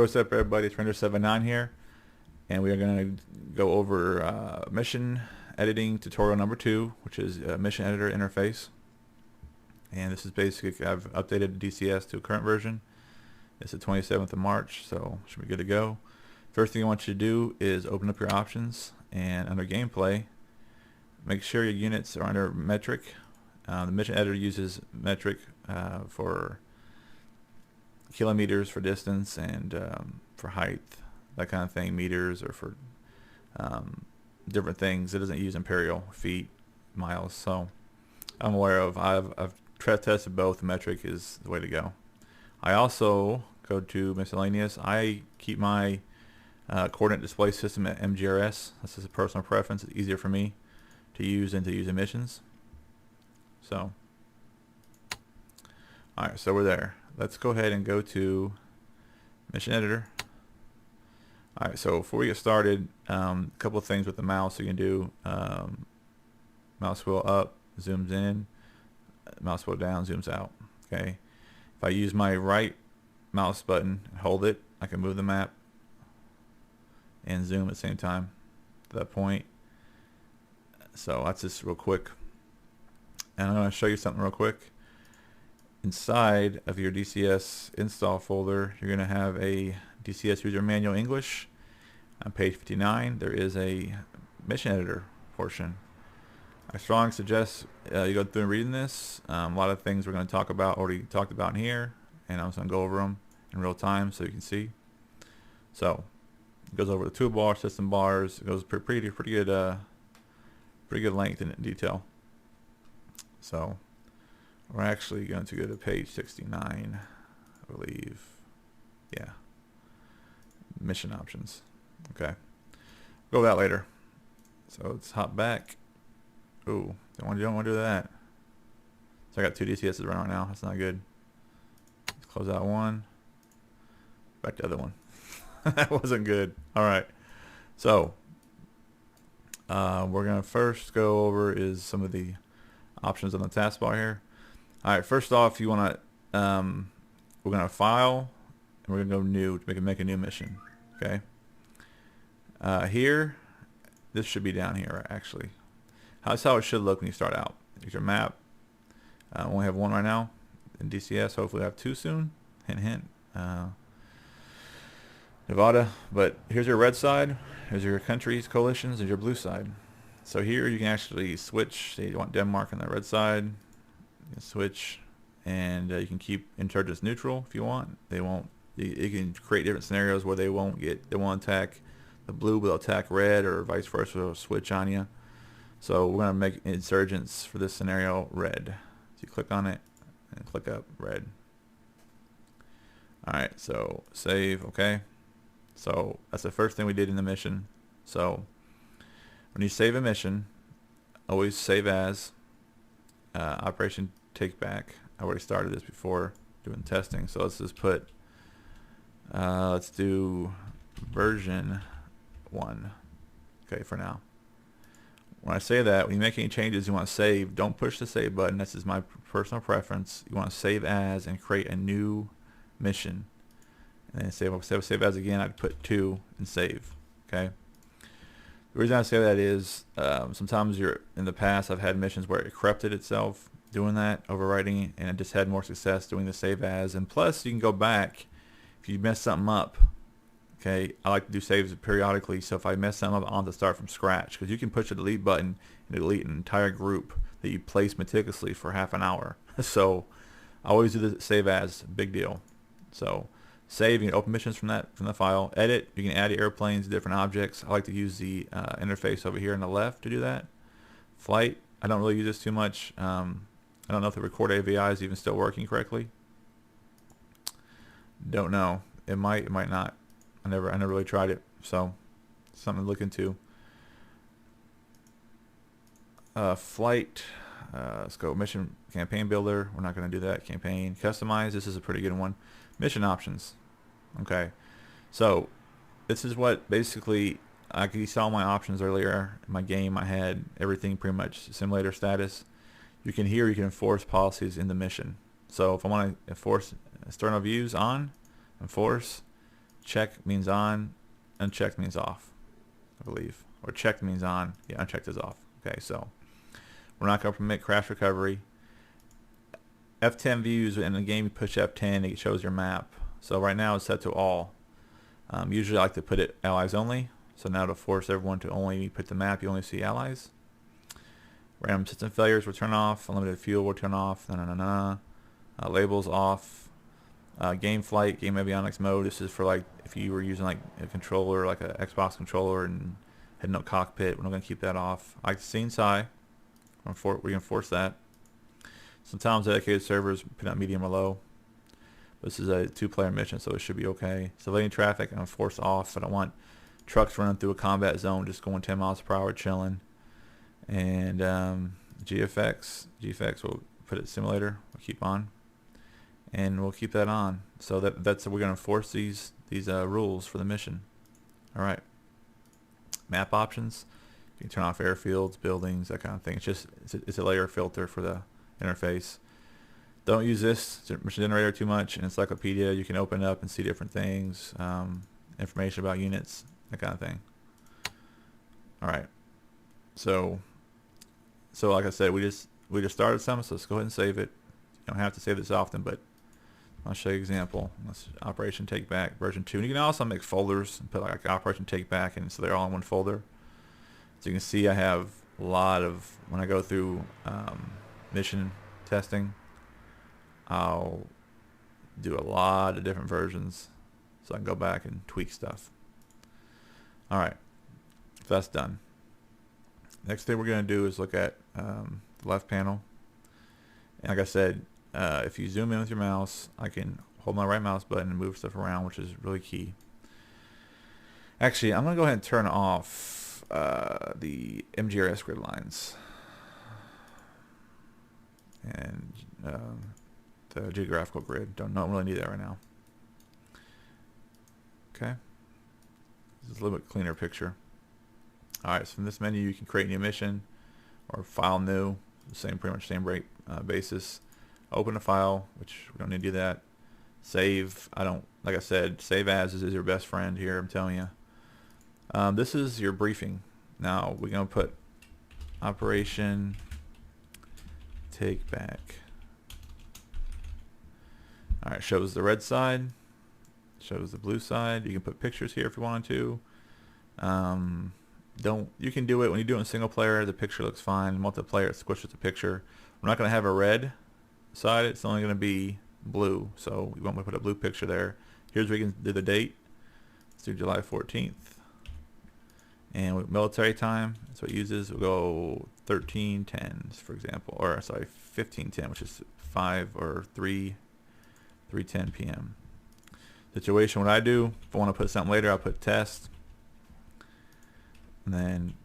What's up, everybody? It's Render79 here, and we are going to go over mission editing tutorial number 2, which is mission editor interface. And this is basically, I've updated DCS to a current version. It's the 27th of March, so should be good to go. First thing I want you to do is open up your options, and under gameplay, make sure your units are under metric. The mission editor uses metric for kilometers for distance and for height, that kind of thing, meters, or for different things. It doesn't use imperial, feet, miles. So I'm aware of, I've tested both. Metric is the way to go. I also go to miscellaneous. I keep my coordinate display system at MGRS. This is a personal preference. It's easier for me to use than to use emissions. So alright, so we're there. Let's go ahead and go to mission editor. Alright, so before we get started, a couple of things with the mouse you can do. Mouse wheel up zooms in, mouse wheel down zooms out. Okay, if I use my right mouse button and hold it, I can move the map and zoom at the same time to that point. So that's just real quick, and I'm going to show you something real quick. Inside of your DCS install folder, you're going to have a DCS user manual English. On page 59, there is a mission editor portion. I strongly suggest you go through and reading this. A lot of things we're going to talk about already talked about in here, and I'm just going to go over them in real time so you can see. So it goes over the toolbar, system bars. It goes pretty good length and detail. So we're actually going to go to page 69, I believe. Yeah. Mission options. Okay. Go with that later. So let's hop back. Ooh, don't want to do that. So I got 2 DCSs running right now. That's not good. Let's close out one. Back to the other one. That wasn't good. All right. So we're going to first go over is some of the options on the taskbar here. Alright, first off, you want to, we're going to file, and we're going to go new to make a new mission. Okay. Here, this should be down here actually. That's how it should look when you start out. Here's your map. We only have one right now in DCS. Hopefully, we'll have 2 soon. Hint, hint. Nevada. But here's your red side. Here's your countries, coalitions, and your blue side. So here you can actually switch. Say you want Denmark on the red side. You can switch, and you can keep insurgents neutral if you want. They won't. You can create different scenarios where they won't attack the blue, but they'll attack red, or vice versa. They'll switch on you. So we're gonna make insurgents for this scenario red. So you click on it and click up red. All right. So save. Okay. So that's the first thing we did in the mission. So when you save a mission, always save as Operation Take Back. I already started this before doing testing, so let's just put let's do version 1. Okay, for now. When I say that, when you make any changes you want to save, don't push the save button. This is my personal preference. You want to save as and create a new mission, and then save as again. I'd put 2 and save. Okay. The reason I say that is sometimes in the past I've had missions where it corrupted itself doing that, overwriting, and I just had more success doing the save as. And plus you can go back if you mess something up. Okay, I like to do saves periodically, so if I mess something up, I'll have to start from scratch, because you can push the delete button and delete an entire group that you placed meticulously for half an hour. So I always do the save as, big deal. So save, you can open missions from the file. Edit, you can add airplanes, different objects. I like to use the interface over here on the left to do that. Flight, I don't really use this too much. I don't know if the record AVI is even still working correctly. Don't know. It might not. I never really tried it, so something to look into. Flight. Let's go mission campaign builder. We're not going to do that. Campaign customize. This is a pretty good one. Mission options. Okay, so this is what basically you saw my options earlier in my game. I had everything pretty much simulator status. You can enforce policies in the mission. So if I want to enforce external views on, enforce, check means on, unchecked means off, I believe. Or checked means on, yeah, unchecked is off. Okay, so we're not going to permit crash recovery. F10 views, in the game you push F10, it shows your map. So right now it's set to all. Usually I like to put it allies only. So now to force everyone to only put the map, you only see allies. Random system failures will turn off. Unlimited fuel will turn off. Labels off. Game flight, game avionics mode. This is for like if you were using like a controller, like an Xbox controller, and heading up cockpit. We're not going to keep that off. I like the scene's high. We're going to force that. Sometimes dedicated servers put out medium or low. This is a 2-player mission, so it should be okay. Civilian traffic, I'm force off. I don't want trucks running through a combat zone, just going 10 miles per hour, chilling. And GFX we'll put it simulator. We'll keep on, and we'll keep that on. So that's we're going to enforce these rules for the mission. All right. Map options. You can turn off airfields, buildings, that kind of thing. It's a layer filter for the interface. Don't use this mission generator too much. An encyclopedia, you can open it up and see different things, information about units, that kind of thing. All right. So like I said, we just started some, so let's go ahead and save it. You don't have to save this often, but I'll show you an example. Let's Operation Take Back version 2. And you can also make folders and put like Operation Take Back, and so they're all in one folder. So you can see I have a lot of, when I go through mission testing, I'll do a lot of different versions so I can go back and tweak stuff. Alright, so that's done. Next thing we're going to do is look at the left panel. And like I said, if you zoom in with your mouse, I can hold my right mouse button and move stuff around, which is really key. Actually, I'm going to go ahead and turn off the MGRS grid lines and the geographical grid. Don't really need that right now. Okay, this is a little bit cleaner picture. Alright, so from this menu you can create a new mission or file new, pretty much same basis. Open a file, which we don't need to do that. Save, like I said, save as is your best friend here, I'm telling you. This is your briefing. Now we're going to put Operation Take Back. Alright, shows the red side, shows the blue side. You can put pictures here if you wanted to. You can do it when you do it in single player, the picture looks fine. Multiplayer, it squishes the picture. We're not going to have a red side, it's only going to be blue, so we want to put a blue picture there. Here's where you can do the date. Let's do July 14th. And with military time, that's what it uses. We'll go 13:10, for example, or sorry, 15:10, which is 3:10 p.m. Situation, what I do, if I want to put something later, I'll put test, and then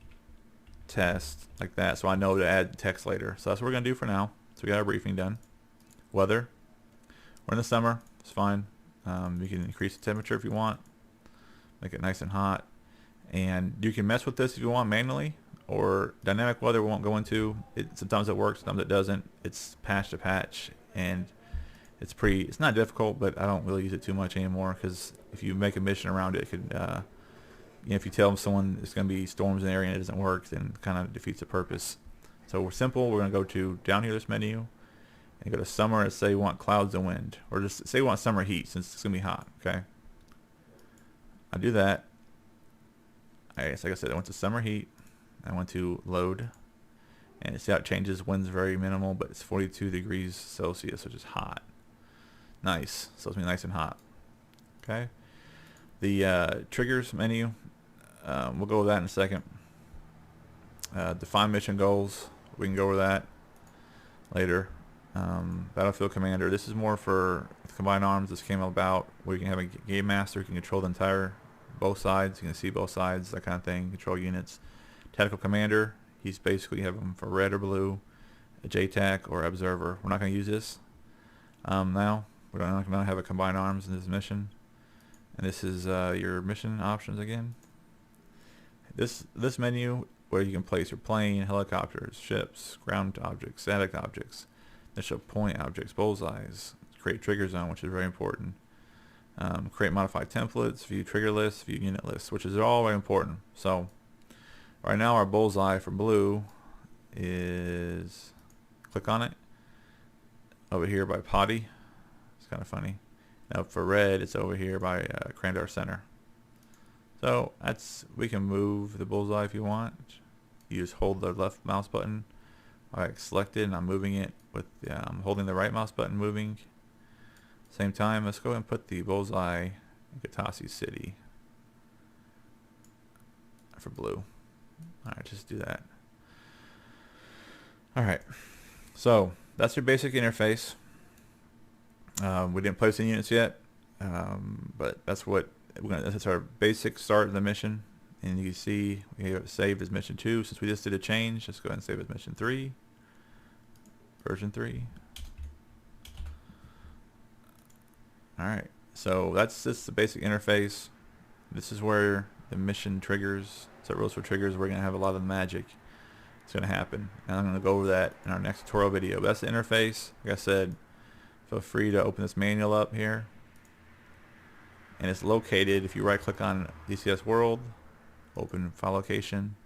test, like that, so I know to add text later. So that's what we're going to do for now. So we got our briefing done. Weather, we're in the summer, it's fine. You can increase the temperature if you want, make it nice and hot. And you can mess with this if you want manually, or dynamic weather we won't go into. Sometimes it works, sometimes it doesn't. It's patch to patch, and it's not difficult, but I don't really use it too much anymore, because if you make a mission around it, it could, if you tell someone it's going to be storms in the area and it doesn't work, then it kind of defeats the purpose. So we're simple. We're going to go to down here, this menu, and go to summer and say we want clouds and wind, or just say we want summer heat since it's going to be hot. Okay, I do that. Alright, so like I said, I went to summer heat. I went to load, and you see how it changes. Wind's very minimal, but it's 42 degrees Celsius, which is hot. Nice. So it's gonna be nice and hot. Okay. The triggers menu, we'll go over that in a second. Define mission goals. We can go over that later. Battlefield commander. This is more for combined arms. This came about where you can have a game master who can control the entire both sides. You can see both sides, that kind of thing. Control units. Tactical commander. He's basically, you have him for red or blue, a JTAC or observer. We're not going to use this now. We're not going to have a combined arms in this mission. And this is your mission options again. This menu where you can place your plane, helicopters, ships, ground objects, static objects, initial point objects, bullseyes, create trigger zone, which is very important. Create modified templates, view trigger lists, view unit lists, which is all very important. So right now our bullseye for blue is, click on it, over here by potty. It's kind of funny. Now for red, it's over here by Crandar Center. So we can move the bullseye if you want. You just hold the left mouse button. I selected and I'm moving it with I'm holding the right mouse button, moving. Same time, let's go and put the bullseye in Katasi City for blue. Alright, just do that. Alright, so that's your basic interface. We didn't place any units yet, but that's our basic start of the mission. And you can see we have it saved as mission 2. Since we just did a change, let's go ahead and save as mission 3, version 3. Alright, so that's just the basic interface. This is where the mission triggers, set rules for triggers. We're going to have a lot of magic. It's going to happen. And I'm going to go over that in our next tutorial video. But that's the interface. Like I said, feel free to open this manual up here. And it's located, if you right click on DCS World, open file location,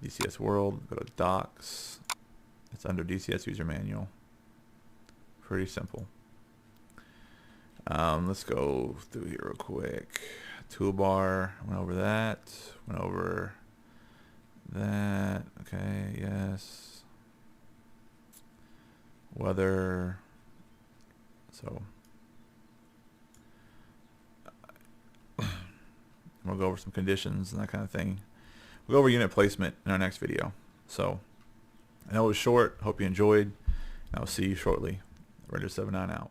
DCS World, go to Docs. It's under DCS User Manual. Pretty simple. Let's go through here real quick. Toolbar, went over that, went over that. Okay, yes. Weather. So we'll go over some conditions and that kind of thing. We'll go over unit placement in our next video. So I know it was short. Hope you enjoyed. And I'll see you shortly. Raider 79 out.